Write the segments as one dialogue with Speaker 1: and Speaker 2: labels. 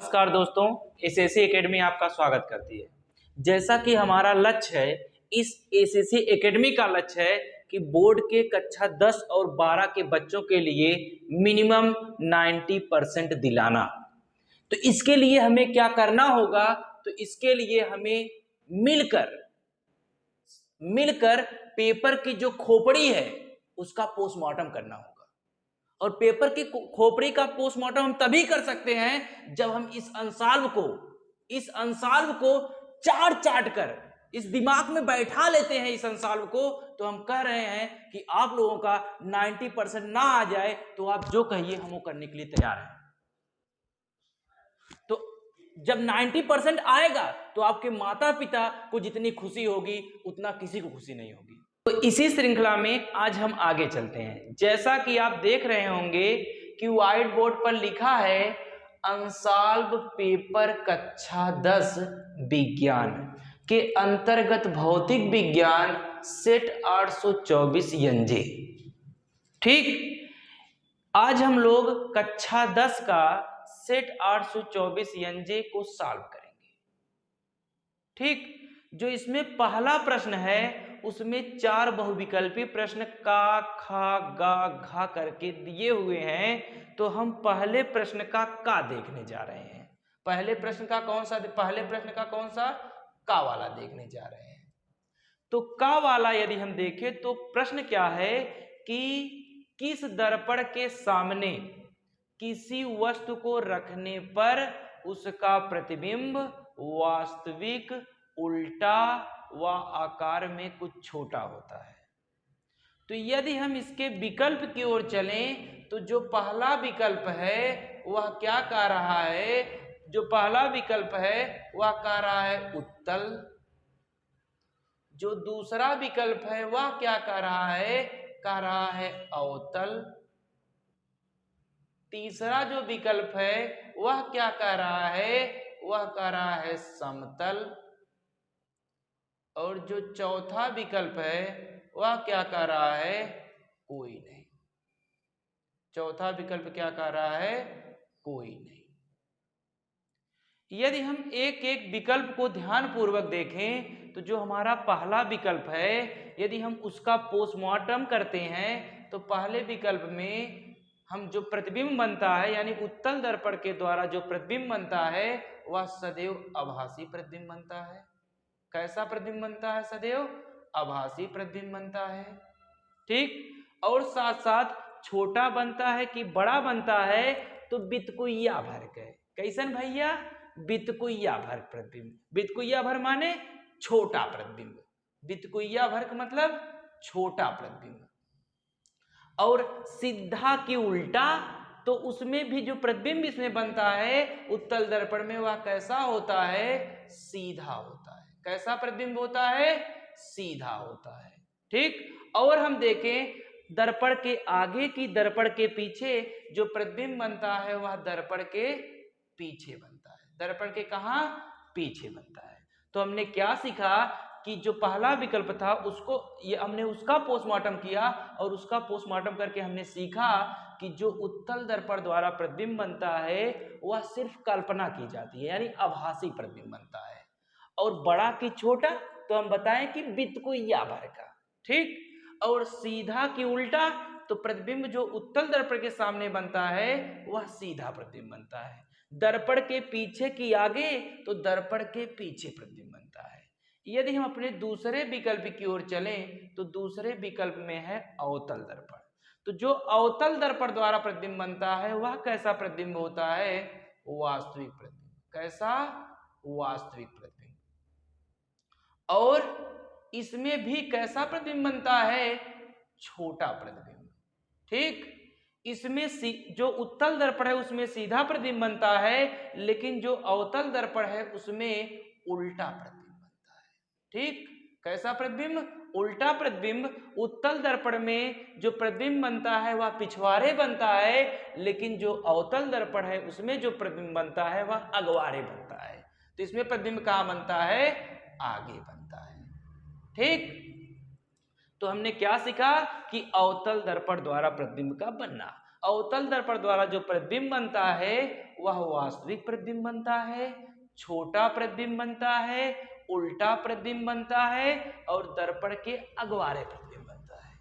Speaker 1: नमस्कार दोस्तों, SSC academy आपका स्वागत करती है। जैसा कि हमारा लक्ष्य है, इस एसएससी एकेडमी का लक्ष्य है कि बोर्ड के कक्षा 10 और 12 के बच्चों के लिए मिनिमम 90% दिलाना। तो इसके लिए हमें क्या करना होगा? तो इसके लिए हमें मिलकर पेपर की जो खोपड़ी है उसका पोस्टमार्टम करना होगा। और पेपर की खोपड़ी का पोस्टमार्टम हम तभी कर सकते हैं जब हम इस अंसाल्व को चाट कर इस दिमाग में बैठा लेते हैं इस अंसाल्व को। तो हम कह रहे हैं कि आप लोगों का 90% ना आ जाए तो आप जो कहिए हम वो करने के लिए तैयार हैं। तो जब 90% आएगा तो आपके माता पिता को जितनी खुशी होगी उतना किसी को खुशी नहीं होगी। तो इसी श्रृंखला में आज हम आगे चलते हैं। जैसा कि आप देख रहे होंगे कि व्हाइट बोर्ड पर लिखा है अनसॉल्व पेपर कक्षा 10 विज्ञान के अंतर्गत भौतिक विज्ञान सेट 824 यंजे। ठीक, आज हम लोग कक्षा 10 का सेट 824 यंजे को सॉल्व करेंगे। ठीक, जो इसमें पहला प्रश्न है उसमें 4 बहुविकल्पी प्रश्न का खा गा घा करके दिए हुए हैं। तो हम पहले प्रश्न का देखने जा रहे हैं। पहले प्रश्न का कौन सा का वाला देखने जा रहे हैं। तो का वाला यदि हम देखें तो प्रश्न क्या है कि किस दर्पण के सामने किसी वस्तु को रखने पर उसका प्रतिबिंब वास्तविक, उल्टा व आकार में कुछ छोटा होता है। तो यदि हम इसके विकल्प की ओर चलें तो जो पहला विकल्प है वह क्या कह रहा है? जो पहला विकल्प है वह कह रहा है उत्तल। जो दूसरा विकल्प है वह क्या कह रहा है? कह रहा है अवतल। तीसरा जो विकल्प है वह क्या कह रहा है? वह कह रहा है समतल। और जो चौथा विकल्प है वह क्या कह रहा है? कोई नहीं। चौथा विकल्प क्या कह रहा है? कोई नहीं। यदि हम एक एक विकल्प को ध्यानपूर्वक देखें तो जो हमारा पहला विकल्प है यदि हम उसका पोस्टमार्टम करते हैं तो पहले विकल्प में हम जो प्रतिबिंब बनता है यानी उत्तल दर्पण के द्वारा जो प्रतिबिंब बनता है वह सदैव आभासी प्रतिबिंब बनता है। कैसा प्रतिबिंब बनता है? सदैव आभासी प्रतिबिंब बनता है। ठीक, और साथ साथ छोटा बनता है कि बड़ा बनता है? तो बितकुइया भर के। कैसन भैया? बितकुइया भर प्रतिबिंब। बितकुइया भर माने छोटा प्रतिबिंब। बितकुइया भर का मतलब छोटा प्रतिबिंब। और सीधा की उल्टा, तो उसमें भी जो प्रतिबिंब इसमें बनता है उत्तल दर्पण में वह कैसा होता है? सीधा होता है। कैसा प्रतिबिंब होता है? सीधा होता है। ठीक, और हम देखें दर्पण के आगे की दर्पण के पीछे जो प्रतिबिंब बनता है वह दर्पण के पीछे बनता है। दर्पण के कहां? पीछे बनता है। तो हमने क्या सीखा कि जो पहला विकल्प था उसको हमने उसका पोस्टमार्टम किया और उसका पोस्टमार्टम करके हमने सीखा कि जो उत्तल दर्पण द्वारा प्रतिबिंब बनता है वह सिर्फ कल्पना की जाती है यानी आभासी प्रतिबिंब बनता है। और बड़ा की छोटा तो हम बताएं कि बितकुइया भर का। ठीक, और सीधा की उल्टा तो प्रतिबिंब जो उत्तल दर्पण के सामने बनता है वह सीधा प्रतिबिंब बनता है। दर्पण के पीछे की आगे तो दर्पण के पीछे प्रतिबिंब बनता है। यदि हम अपने दूसरे विकल्प की ओर चलें तो दूसरे विकल्प में है अवतल दर्पण। तो जो अवतल दर्पण द्वारा प्रतिबिंब बनता है वह कैसा प्रतिबिंब होता है? वास्तविक प्रतिबिंब। कैसा? वास्तविक प्रतिबिंब। और इसमें भी कैसा प्रतिबिंब बनता है? छोटा प्रतिबिंब। ठीक, इसमें जो उत्तल दर्पण है उसमें सीधा प्रतिबिंब बनता है लेकिन जो अवतल दर्पण है उसमें उल्टा प्रतिबिंब बनता है। ठीक, कैसा प्रतिबिंब? उल्टा प्रतिबिंब। उत्तल दर्पण में जो प्रतिबिंब बनता है वह पिछवाड़े बनता है लेकिन जो अवतल दर्पण है उसमें जो प्रतिबिंब बनता है वह अगवाड़े बनता है। तो इसमें प्रतिबिंब कहां बनता है? आगे बनता है। ठीक, तो हमने क्या सीखा कि अवतल दर्पण द्वारा प्रतिबिंब का बनना। अवतल दर्पण द्वारा जो प्रतिबिंब बनता है वह वास्तविक प्रतिबिंब बनता है, छोटा प्रतिबिंब बनता है, उल्टा प्रतिबिंब बनता है और दर्पण के अगवारे प्रतिबिंब बनता है।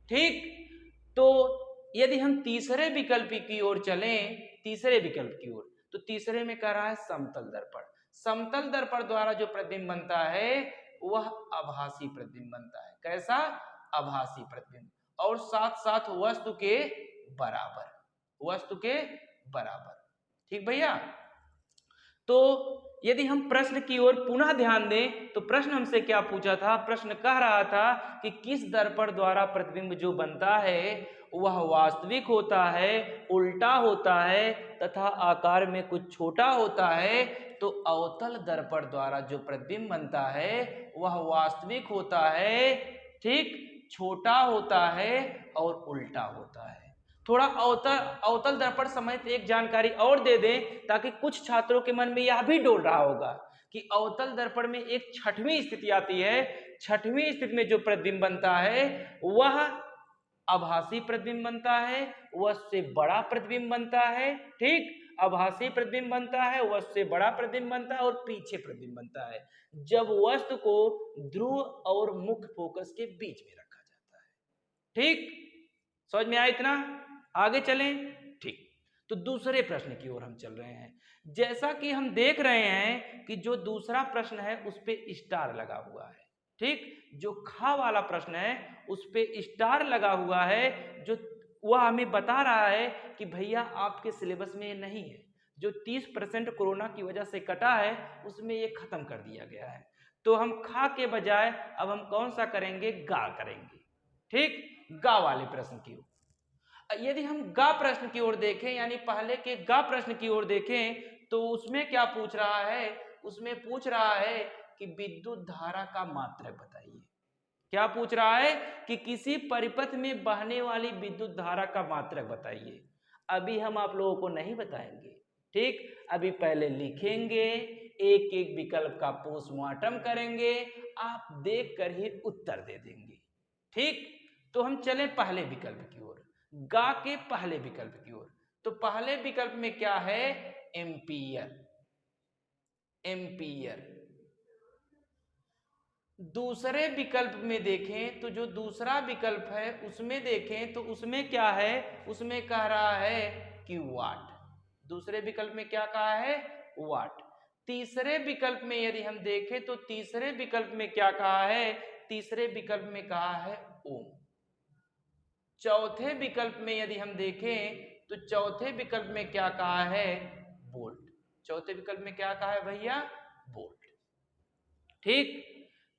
Speaker 1: ठीक, तो यदि हम तीसरे विकल्प की ओर चलें, तीसरे विकल्प की ओर, तो तीसरे में कह रहा है समतल दर्पण। समतल दर्पण द्वारा जो प्रतिबिंब बनता है वह आभासी प्रतिबिंब बनता है। कैसा? आभासी प्रतिबिंब, और साथ साथ वस्तु के बराबर, वस्तु के बराबर। ठीक भैया, तो यदि हम प्रश्न की ओर पुनः ध्यान दें तो प्रश्न हमसे क्या पूछा था? प्रश्न कह रहा था कि किस दर्पण द्वारा प्रतिबिंब जो बनता है वह वास्तविक होता है, उल्टा होता है तथा आकार में कुछ छोटा होता है। तो अवतल दर्पण द्वारा जो प्रतिबिंब बनता है वह वास्तविक होता है, ठीक, छोटा होता है और उल्टा होता है। थोड़ा अवतल दर्पण समेत एक जानकारी और दे दें ताकि कुछ छात्रों के मन में यह भी डोल रहा होगा कि अवतल दर्पण में एक छठवीं स्थिति आती है। छठवीं स्थिति में जो प्रतिबिंब बनता है वह आभासी प्रतिबिंब बनता है, वह से बड़ा प्रतिबिंब बनता है। ठीक, आभासी प्रतिबिंब बनता है, वह से बड़ा प्रतिबिंब बनता है और पीछे प्रतिबिंब बनता है जब वस्तु को ध्रुव और मुख्य फोकस के बीच में रखा जाता है। ठीक, समझ में आया इतना? आगे चलें। ठीक, तो दूसरे प्रश्न की ओर हम चल रहे हैं। जैसा कि हम देख रहे हैं कि जो दूसरा प्रश्न है उस पे स्टार लगा हुआ है। ठीक, जो खा वाला प्रश्न है उस पे स्टार लगा हुआ है, जो वह हमें बता रहा है कि भैया आपके सिलेबस में ये नहीं है। जो 30% कोरोना की वजह से कटा है उसमें ये खत्म कर दिया गया है। तो हम खा के बजाय अब हम कौन सा करेंगे? गा करेंगे। ठीक, गा वाले प्रश्न की ओर। यदि हम गा प्रश्न की ओर देखें, यानी पहले के गा प्रश्न की ओर देखें, तो उसमें क्या पूछ रहा है? उसमें पूछ रहा है कि विद्युत धारा का मात्रक बताइए। क्या पूछ रहा है? कि किसी परिपथ में बहने वाली विद्युत धारा का मात्रक बताइए। अभी हम आप लोगों को नहीं बताएंगे। ठीक, अभी पहले लिखेंगे, एक एक विकल्प का पोस्टमार्टम करेंगे, आप देख कर ही उत्तर दे देंगे। ठीक, तो हम चले पहले विकल्प की ओर, गा के पहले विकल्प की ओर। तो पहले विकल्प में क्या है? एम्पियर। एम्पियर। दूसरे विकल्प में देखें तो जो दूसरा विकल्प है उसमें देखें तो उसमें क्या है? उसमें कह रहा है कि वाट। दूसरे विकल्प में क्या कहा है? वाट। तीसरे विकल्प में यदि हम देखें तो तीसरे विकल्प में क्या कहा है? तीसरे विकल्प में कहा है ओम। चौथे विकल्प में यदि हम देखें तो चौथे विकल्प में क्या कहा है? वोल्ट। चौथे विकल्प में क्या कहा है भैया? वोल्ट। ठीक,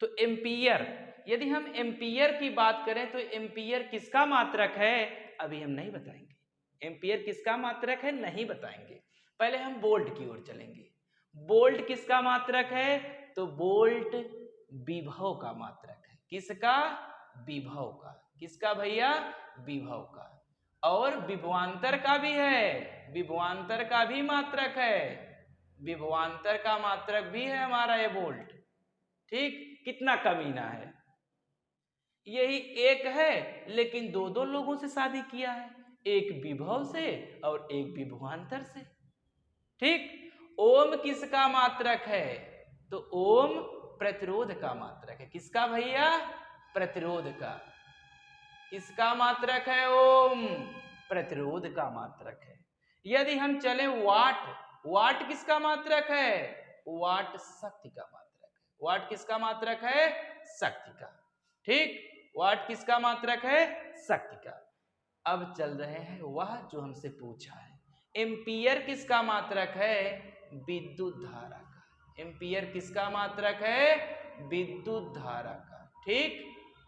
Speaker 1: तो एम्पियर, यदि हम एम्पियर की बात करें तो एम्पियर किसका मात्रक है? अभी हम नहीं बताएंगे। एम्पियर किसका मात्रक है नहीं बताएंगे, पहले हम वोल्ट की ओर चलेंगे। वोल्ट किसका मात्रक है? तो वोल्ट विभव का मात्रक है। किसका? विभव का। किसका भैया? विभव का। और विभवांतर का भी है, विभवांतर का भी मात्रक है, विभवांतर का मात्रक भी है हमारा ये वोल्ट। ठीक, कितना कमीना है, यही एक है लेकिन दो दो लोगों से शादी किया है, एक विभव से और एक विभवांतर से। ठीक, ओम किसका मात्रक है? तो ओम प्रतिरोध का मात्रक है। किसका भैया? प्रतिरोध का। किसका मात्रक है? ओम प्रतिरोध का मात्रक है। यदि हम चले वाट, वाट किसका मात्रक है? वाट शक्ति का मात्रक है। वाट किसका मात्रक है? शक्ति का। ठीक, वाट किसका मात्रक है? शक्ति का। अब चल रहे हैं वह जो हमसे पूछा है, एम्पियर किसका मात्रक है? विद्युत धारा का। एम्पियर किसका मात्रक है? विद्युत धारा का। ठीक,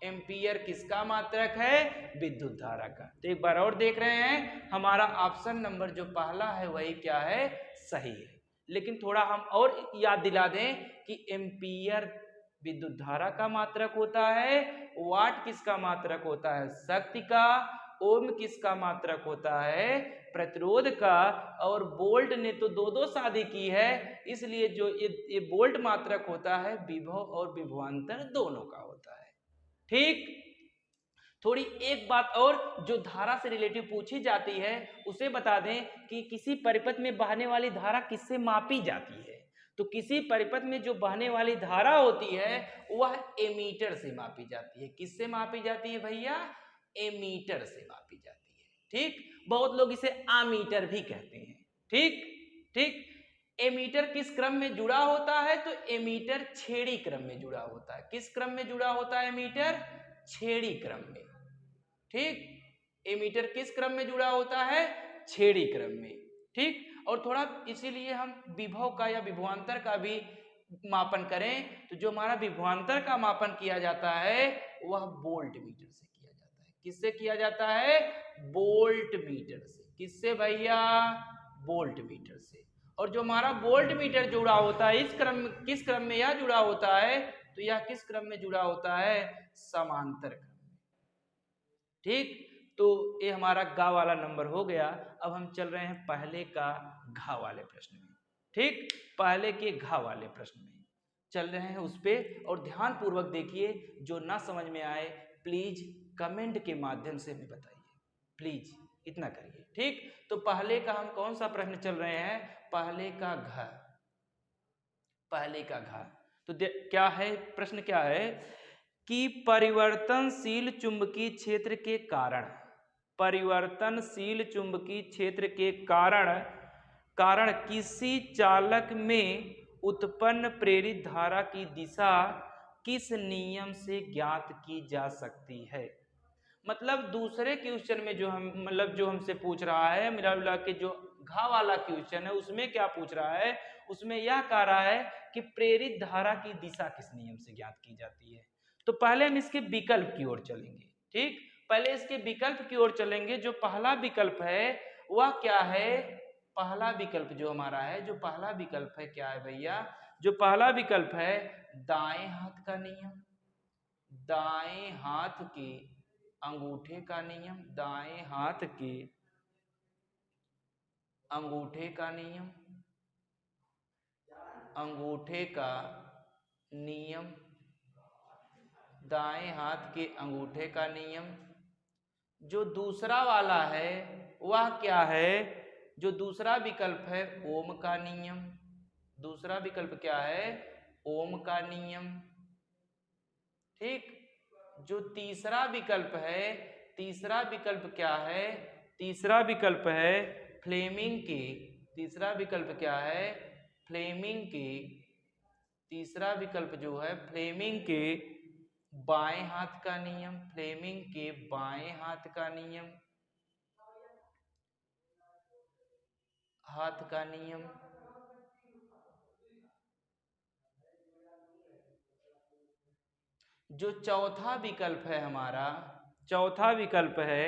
Speaker 1: एम्पियर किसका मात्रक है? विद्युत धारा का। तो एक बार और देख रहे हैं, हमारा ऑप्शन नंबर जो पहला है वही क्या है? सही है। लेकिन थोड़ा हम और याद दिला दें कि एम्पियर विद्युत धारा का मात्रक होता है, वाट किसका मात्रक होता है? शक्ति का, ओम किसका मात्रक होता है? प्रतिरोध का, और वोल्ट ने तो दो दो शादी की है, इसलिए जो ये वोल्ट मात्रक होता है विभव और विभवांतर दोनों का होता है। ठीक, थोड़ी एक बात और जो धारा से रिलेटिव पूछी जाती है उसे बता दें कि किसी परिपथ में बहने वाली धारा किससे मापी जाती है। तो किसी परिपथ में जो बहने वाली धारा होती है वह एमीटर से मापी जाती है। किससे मापी जाती है भैया? एमीटर से मापी जाती है। ठीक, बहुत लोग इसे आमीटर भी कहते हैं। ठीक ठीक, एमीटर किस क्रम में जुड़ा होता है? तो एमीटर छेड़ी क्रम में जुड़ा होता है। किस क्रम में जुड़ा होता है एमीटर? छेड़ी क्रम में। ठीक, एमीटर किस क्रम में जुड़ा होता है? छेड़ी क्रम में। ठीक, और थोड़ा इसीलिए हम विभव का या विभवांतर का भी मापन करें तो जो हमारा विभवांतर का मापन किया जाता है वह वोल्ट मीटर से किया जाता है। किससे किया जाता है? वोल्ट मीटर से। किससे भैया? वोल्ट मीटर से। और जो हमारा वोल्ट मीटर जुड़ा होता है इस क्रम, किस क्रम में यह जुड़ा होता है? तो यह किस क्रम में जुड़ा होता है? समांतर क्रम में। ठीक, तो ये हमारा गा वाला नंबर हो गया। अब हम चल रहे हैं पहले का घा वाले प्रश्न में। ठीक, पहले के घा वाले प्रश्न में चल रहे हैं उस पे, और ध्यान पूर्वक देखिए। जो ना समझ में आए प्लीज कमेंट के माध्यम से हमें बताइए, प्लीज इतना करिए। ठीक, तो पहले का हम कौन सा प्रश्न चल रहे हैं? पहले का घ। पहले का घ तो क्या है प्रश्न? क्या है कि परिवर्तनशील चुंबकीय क्षेत्र के कारण, परिवर्तनशील चुंबकीय क्षेत्र के कारण किसी चालक में उत्पन्न प्रेरित धारा की दिशा किस नियम से ज्ञात की जा सकती है? मतलब दूसरे क्वेश्चन में जो हम जो हमसे पूछ रहा है, मिला के जो घा वाला क्वेश्चन है उसमें क्या पूछ रहा है? उसमें यह कह रहा है कि प्रेरित धारा की दिशा किस नियम से ज्ञात की जाती है। तो पहले हम इसके विकल्प की ओर चलेंगे। ठीक, पहले इसके विकल्प की ओर चलेंगे। जो पहला विकल्प है वह क्या है? पहला विकल्प जो हमारा है, जो पहला विकल्प है क्या है भैया? जो पहला विकल्प है दाएं हाथ का नियम। दाएं हाथ के अंगूठे का नियम। दाएं हाथ के अंगूठे का नियम। अंगूठे का नियम। दाएं हाथ के अंगूठे का नियम। जो दूसरा वाला है वह क्या है? जो दूसरा विकल्प है ओम का नियम। दूसरा विकल्प क्या है? ओम का नियम। ठीक, जो तीसरा विकल्प है, तीसरा विकल्प क्या है? तीसरा विकल्प है फ्लेमिंग के। तीसरा विकल्प क्या है? फ्लेमिंग के। तीसरा विकल्प जो है फ्लेमिंग के बाएं हाथ का नियम। फ्लेमिंग के बाएं हाथ का नियम। हाथ का नियम। जो चौथा विकल्प है हमारा, चौथा विकल्प है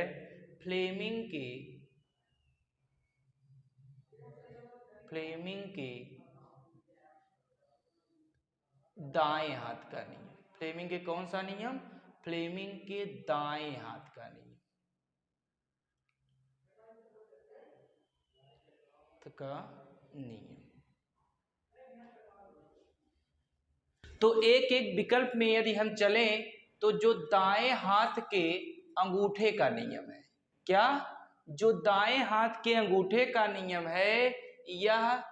Speaker 1: फ्लेमिंग के, फ्लेमिंग के दाएं हाथ का नियम। फ्लेमिंग के कौन सा नियम? फ्लेमिंग के दाएं हाथ का नियम का नियम। तो एक एक विकल्प में यदि हम चलें तो जो दाएं हाथ के अंगूठे का नियम है, क्या? जो दाएं हाथ के अंगूठे का नियम है यह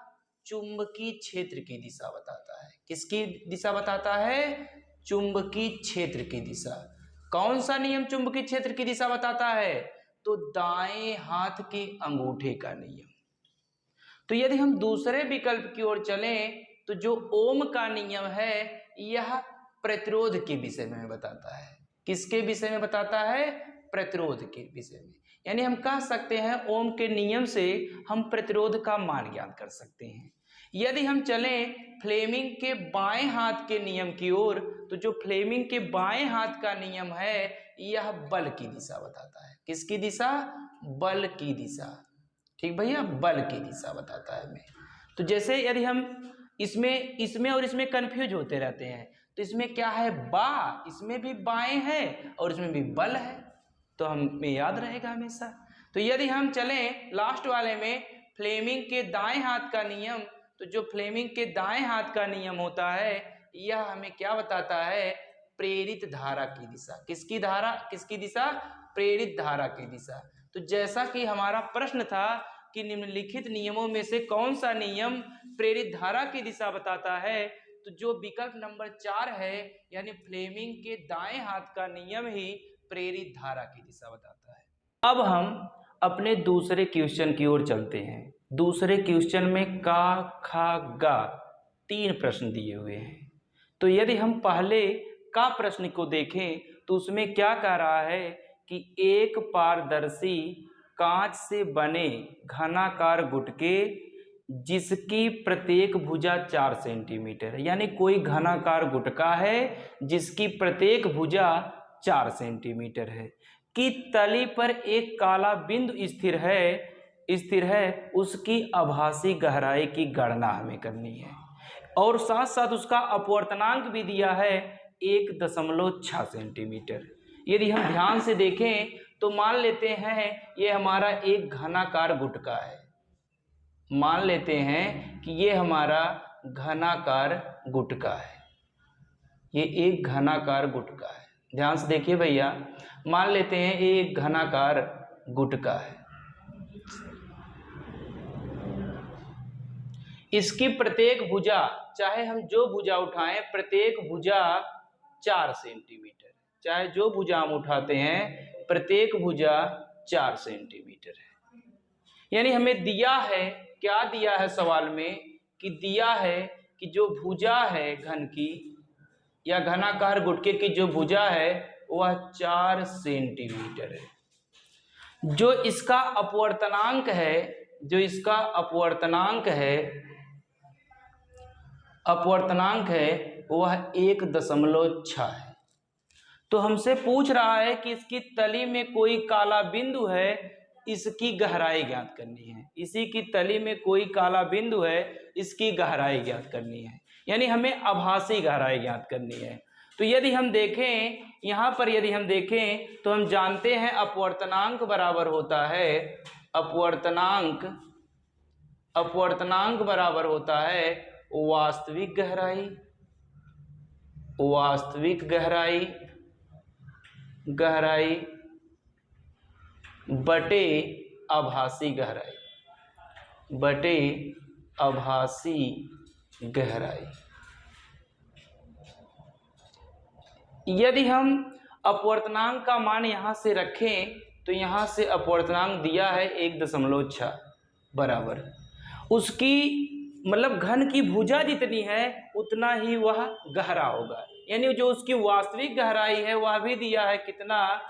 Speaker 1: चुंबकीय क्षेत्र की दिशा बताता है। किसकी दिशा बताता है? चुंबकीय क्षेत्र की दिशा। कौन सा नियम चुंबकीय क्षेत्र की दिशा बताता है? तो दाएं हाथ के अंगूठे का नियम। तो यदि हम दूसरे विकल्प की ओर चलें तो जो ओम का नियम है यह प्रतिरोध के विषय में बताता है। किसके विषय में बताता है? प्रतिरोध के विषय में। यानी हम कह सकते हैं ओम के नियम से हम प्रतिरोध का मान ज्ञात कर सकते हैं। यदि हम चलें फ्लेमिंग के बाएं हाथ के नियम की ओर तो जो फ्लेमिंग के बाएं हाथ का नियम है यह बल की दिशा बताता है। किसकी दिशा? बल की दिशा। ठीक भैया, बल की दिशा बताता है हमें। तो जैसे यदि हम इसमें और इसमें कंफ्यूज होते रहते हैं तो इसमें क्या है? बा, इसमें भी बाएं है और इसमें भी बल है, तो हमें याद रहेगा हमेशा। तो यदि हम चलें लास्ट वाले में फ्लेमिंग के दाएं हाथ का नियम, तो जो फ्लेमिंग के दाएं हाथ का नियम होता है यह हमें क्या बताता है? प्रेरित धारा की दिशा। किसकी दिशा? प्रेरित धारा की दिशा। तो जैसा कि हमारा प्रश्न था कि निम्नलिखित नियमों में से कौन सा नियम प्रेरित धारा की दिशा बताता है, तो जो विकल्प नंबर 4 है यानी फ्लेमिंग के दाएं हाथ का नियम ही प्रेरित धारा की दिशा बताता है। अब हम अपने दूसरे क्वेश्चन की ओर चलते हैं। दूसरे क्वेश्चन में का, खा, गा 3 प्रश्न दिए हुए हैं। तो यदि हम पहले का प्रश्न को देखें तो उसमें क्या कह रहा है कि एक पारदर्शी कांच से बने घनाकार गुटके जिसकी प्रत्येक भुजा 4 सेंटीमीटर है, यानी कोई घनाकार गुटका है जिसकी प्रत्येक भुजा 4 सेंटीमीटर है, की तली पर एक काला बिंदु स्थिर है, उसकी आभासी गहराई की गणना हमें करनी है और साथ साथ उसका अपवर्तनांक भी दिया है 1.6 सेंटीमीटर। यदि हम ध्यान से देखें तो मान लेते हैं ये हमारा एक घनाकार गुटका है, मान लेते हैं कि ये हमारा घनाकार गुटका है, ये एक घनाकार गुटका है। ध्यान से देखिए भैया, मान लेते हैं ये एक घनाकार गुटका है, इसकी प्रत्येक भुजा, चाहे हम जो भुजा उठाएं, प्रत्येक भुजा 4 सेंटीमीटर, चाहे जो भुजा हम उठाते हैं प्रत्येक भुजा 4 सेंटीमीटर है। यानी हमें दिया है, क्या दिया है सवाल में, कि दिया है कि जो भुजा है घन की या घनाकार गुटके की जो भुजा है वह 4 सेंटीमीटर है। जो इसका अपवर्तनांक है, अपवर्तनांक है वह 1.6 है। तो हमसे पूछ रहा है कि इसकी तली में कोई काला बिंदु है, इसकी गहराई ज्ञात करनी है। इसी की तली में कोई काला बिंदु है, इसकी गहराई ज्ञात करनी है, यानी हमें आभासी गहराई ज्ञात करनी है। तो यदि हम देखें यहाँ पर, यदि हम देखें तो हम जानते हैं अपवर्तनांक बराबर होता है, अपवर्तनांक बराबर होता है वास्तविक गहराई बटे आभासी गहराई। यदि हम अपवर्तनांक का मान यहाँ से रखें तो यहाँ से अपवर्तनांक दिया है 1.6 बराबर, उसकी मतलब घन की भुजा जितनी है उतना ही वह गहरा होगा, यानी जो उसकी वास्तविक गहराई है वह भी दिया है कितना,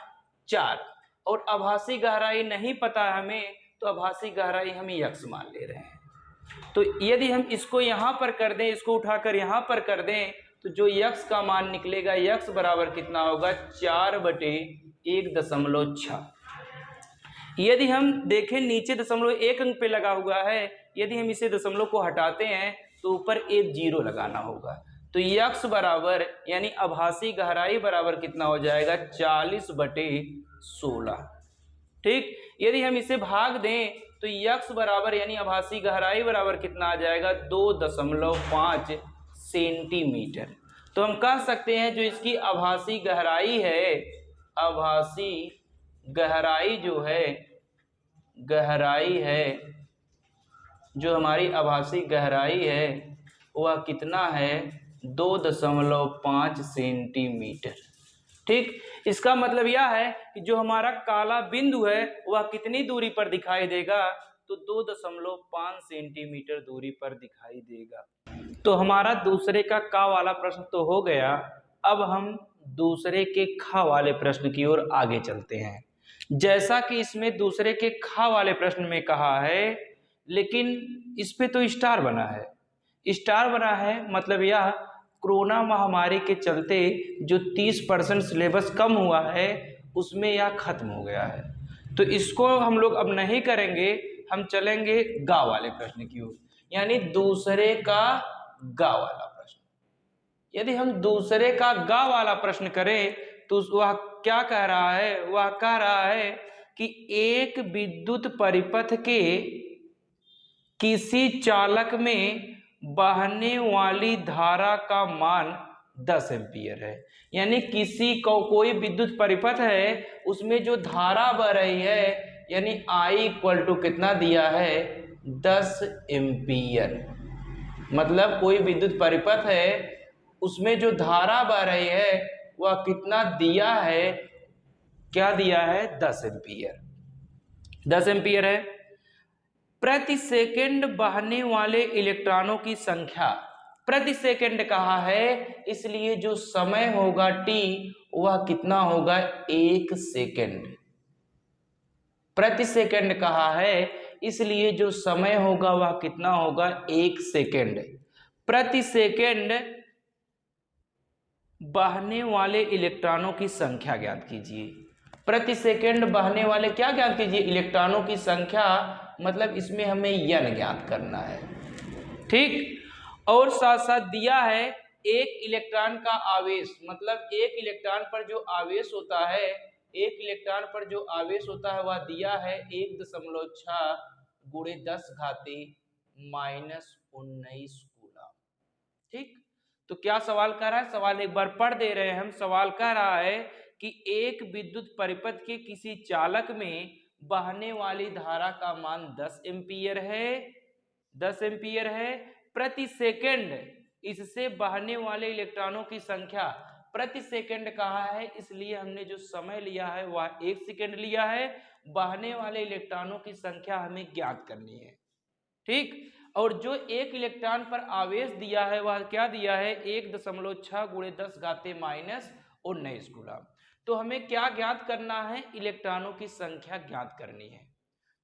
Speaker 1: 4, और आभासी गहराई नहीं पता है हमें, तो आभासी गहराई हम x मान ले रहे हैं। तो यदि हम इसको यहाँ पर कर दें, इसको उठाकर यहाँ पर कर दें, तो जो x का मान निकलेगा, x बराबर कितना होगा, 4/1.6। यदि हम देखें नीचे 0.1 अंक पे लगा हुआ है, यदि हम इसे दशमलव को हटाते हैं तो ऊपर एक 0 लगाना होगा। तो x बराबर यानी आभासी गहराई बराबर कितना हो जाएगा, 40/16। ठीक, यदि हम इसे भाग दें तो x बराबर यानी आभासी गहराई बराबर कितना आ जाएगा, 2.5 सेंटीमीटर। तो हम कह सकते हैं जो इसकी आभासी गहराई है, आभासी गहराई जो है, जो हमारी आभासी गहराई है वह कितना है, 2.5 सेंटीमीटर। ठीक, इसका मतलब यह है कि जो हमारा काला बिंदु है वह कितनी दूरी पर दिखाई देगा, तो 2.5 सेंटीमीटर दूरी पर दिखाई देगा। तो हमारा दूसरे का का वाला प्रश्न तो हो गया। अब हम दूसरे के खा वाले प्रश्न की ओर आगे चलते हैं। जैसा कि इसमें दूसरे के खा वाले प्रश्न में कहा है, लेकिन इस पे तो स्टार बना है, मतलब यह कोरोना महामारी के चलते जो 30% सिलेबस कम हुआ है उसमें यह खत्म हो गया है। तो इसको हम लोग अब नहीं करेंगे, हम चलेंगे गा वाले प्रश्न की ओर, यानी दूसरे का गा वाला प्रश्न। यदि हम दूसरे का गा वाला प्रश्न करें तो वह क्या कह रहा है, वह कह रहा है कि एक विद्युत परिपथ के किसी चालक में बहने वाली धारा का मान 10 एम्पियर है। यानी किसी को कोई विद्युत परिपथ है उसमें जो धारा बह रही है यानी I इक्वल टू कितना दिया है 10 एम्पियर। मतलब कोई विद्युत परिपथ है उसमें जो धारा बह रही है वह कितना दिया है, क्या दिया है 10 एम्पियर। 10 एम्पियर है। प्रति सेकंड बहने वाले इलेक्ट्रॉनों की संख्या, प्रति सेकंड कहा है इसलिए जो समय होगा t वह कितना होगा 1 सेकंड। प्रति सेकंड कहा है इसलिए जो समय होगा वह कितना होगा 1 सेकंड। प्रति सेकंड बहने वाले इलेक्ट्रॉनों की संख्या ज्ञात कीजिए। प्रति सेकंड बहने वाले क्या ज्ञात कीजिए, इलेक्ट्रॉनों की संख्या, मतलब इसमें हमें n ज्ञात करना है। ठीक, और साथ साथ दिया है एक इलेक्ट्रॉन का आवेश, मतलब एक इलेक्ट्रॉन पर जो आवेश होता है, एक इलेक्ट्रॉन पर जो आवेश होता है वह दिया है 1.6 गुणे 10 घाते -19 कूलम। ठीक, तो क्या सवाल कर रहा है, सवाल एक बार पढ़ दे रहे हैं हम। सवाल कह रहा है कि एक विद्युत परिपथ के किसी चालक में बहने वाली धारा का मान 10 एम्पियर है, 10 एम्पियर है। प्रति सेकंड इससे बहने वाले इलेक्ट्रॉनों की संख्या, प्रति सेकंड कहा है इसलिए हमने जो समय लिया है वह 1 सेकंड लिया है। बहने वाले इलेक्ट्रॉनों की संख्या हमें ज्ञात करनी है। ठीक, और जो एक इलेक्ट्रॉन पर आवेश दिया है वह क्या दिया है 1.6 गुणे 10 घाते -19 कूलम। तो हमें क्या ज्ञात करना है, इलेक्ट्रॉनों की संख्या ज्ञात करनी है।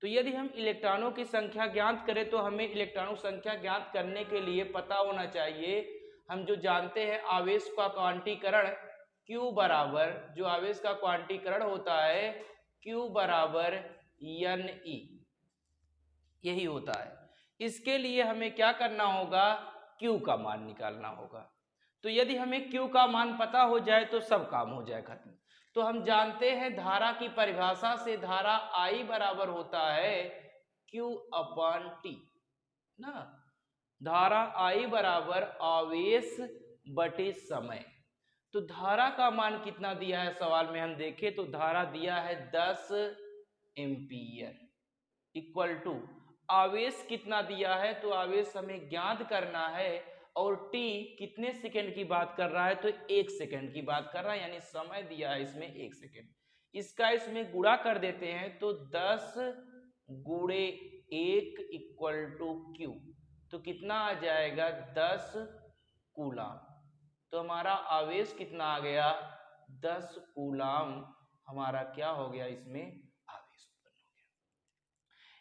Speaker 1: तो यदि हम इलेक्ट्रॉनों की संख्या ज्ञात करें तो हमें इलेक्ट्रॉनों की संख्या ज्ञात करने के लिए पता होना चाहिए, हम जो जानते हैं आवेश का क्वांटीकरण Q बराबर, जो आवेश का क्वांटीकरण होता है Q बराबर NE, यही होता है। इसके लिए हमें क्या करना होगा, Q का मान निकालना होगा। तो यदि हमें Q का मान पता हो जाए तो सब काम हो जाए खत्म। तो हम जानते हैं धारा की परिभाषा से धारा I बराबर होता है Q/T ना, धारा I बराबर आवेश बटे समय। तो धारा का मान कितना दिया है सवाल में हम देखें तो धारा दिया है 10 एम्पियर इक्वल टू आवेश कितना दिया है, तो आवेश हमें ज्ञात करना है और t कितने सेकंड की बात कर रहा है, तो 1 सेकंड की बात कर रहा है, यानी समय दिया है इसमें 1 सेकंड। इसका इसमें गुणा कर देते हैं तो 10 गुणे 1 इक्वल टू Q, तो कितना आ जाएगा 10 कूलम। तो हमारा आवेश कितना आ गया 10 कूलम, हमारा क्या हो गया इसमें आवेश उत्पन्न हो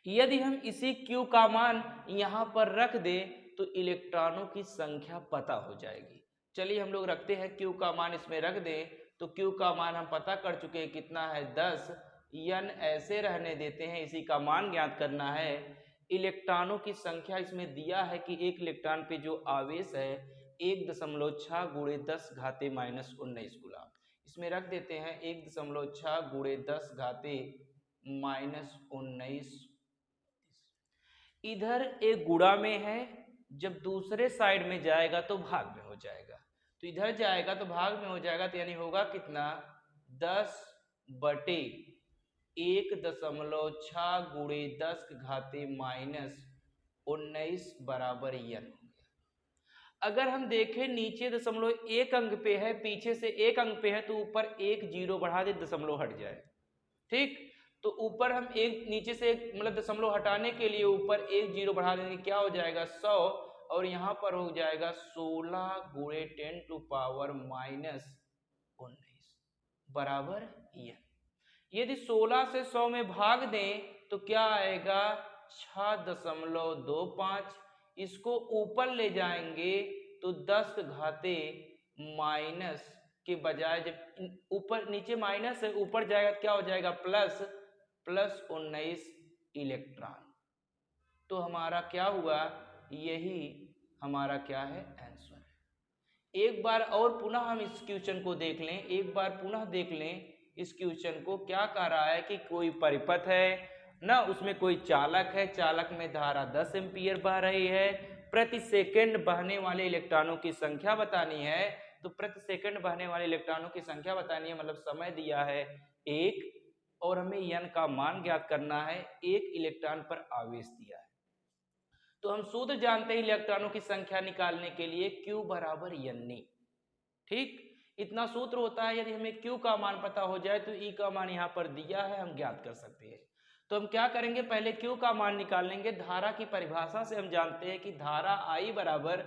Speaker 1: गया। यदि हम इसी Q का मान यहाँ पर रख दें तो इलेक्ट्रॉनों की संख्या पता हो जाएगी। चलिए हम लोग रखते हैं Q का मान इसमें रख दें, तो Q का मान हम पता कर चुके हैं कितना है 10, N ऐसे रहने देते हैं, इसी का मान ज्ञात करना है। इलेक्ट्रॉनों की संख्या इसमें दिया है कि एक इलेक्ट्रॉन पे जो आवेश है 1.6 गुणे 10 घाते -19 कूलम, इसमें रख देते हैं 1.6 गुणे 10 घाते -19। इधर एक गुणा में है, जब दूसरे साइड में जाएगा तो भाग में हो जाएगा, तो इधर जाएगा तो भाग में हो जाएगा, तो यानी होगा कितना 10 बटे 1.6 गुणे 10 घाते -19 बराबर n। अगर हम देखें नीचे 1 अंक पे है, पीछे से 1 अंक पे है, तो ऊपर 1 0 बढ़ा दे, दशमलव हट जाए। ठीक, तो ऊपर हम एक नीचे से एक मतलब दशमलव हटाने के लिए ऊपर 1 0 बढ़ा देंगे, क्या हो जाएगा 100, और यहाँ पर हो जाएगा 16 गुणे 10 टू पावर -19 बराबर n। यदि 16 से 100 में भाग दें तो क्या आएगा 6.25, इसको ऊपर ले जाएंगे तो 10 घाते माइनस के बजाय, जब ऊपर नीचे माइनस है ऊपर जाएगा क्या हो जाएगा प्लस 19 इलेक्ट्रॉन। तो हमारा क्या हुआ, यही हमारा क्या है आंसर है। एक बार और पुनः हम इस क्वेश्चन को देख लें, एक बार पुनः देख लें इस क्वेश्चन को। क्या कह रहा है कि कोई परिपथ है ना, उसमें कोई चालक है, चालक में धारा 10 एम्पियर बह रही है, प्रति सेकंड बहने वाले इलेक्ट्रॉनों की संख्या बतानी है। तो तो प्रति सेकंड बहने वाले इलेक्ट्रॉनों की संख्या बतानी है, मतलब समय दिया है 1 और हमें n का मान ज्ञात करना है, 1 इलेक्ट्रॉन पर आवेश दिया है। तो हम सूत्र जानते हैं इलेक्ट्रॉनों की संख्या निकालने के लिए Q बराबर n। ठीक, इतना सूत्र होता है। यदि हमें Q का मान पता हो जाए तो E का मान यहाँ पर दिया है, हम ज्ञात कर सकते हैं। तो हम क्या करेंगे, पहले Q का मान निकाल लेंगे। धारा की परिभाषा से हम जानते हैं कि धारा I बराबर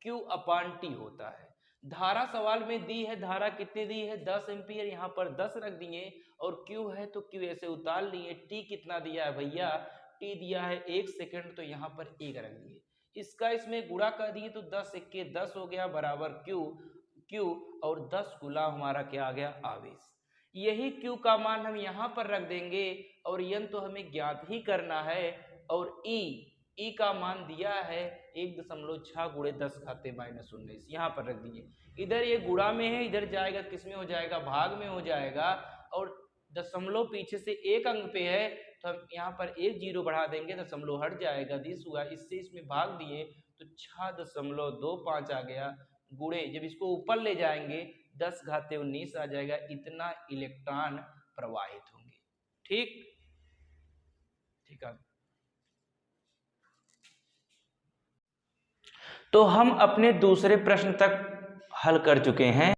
Speaker 1: Q अपान T होता है। धारा सवाल में दी है, धारा कितनी दी है 10 एम्पियर, यहाँ पर 10 रख दिए और Q है तो Q ऐसे उतार लिए। T कितना दिया है भैया, T दिया है 1 सेकेंड, तो यहाँ पर 1 रख दिए। इसका इसमें गुणा कर दिए तो 10 × 10 हो गया बराबर Q और 10 गुना हमारा क्या आ गया, आवेश। यही Q का मान हम यहाँ पर रख देंगे और n तो हमें ज्ञात ही करना है। और E का मान दिया है 1.6 × 10⁻19, यहाँ पर रख दिए। इधर ये गुणा में है, इधर जाएगा किस में हो जाएगा, भाग में हो जाएगा। और दशमलव पीछे से एक अंक पे है तो हम यहाँ पर 1 0 बढ़ा देंगे, दशमलव हट जाएगा, 10 हुआ। इससे इसमें भाग दिए तो 6.25 आ गया, गुणे जब इसको ऊपर ले जाएंगे 10⁻19 आ जाएगा। इतना इलेक्ट्रॉन प्रवाहित होंगे। ठीक है, तो हम अपने दूसरे प्रश्न तक हल कर चुके हैं।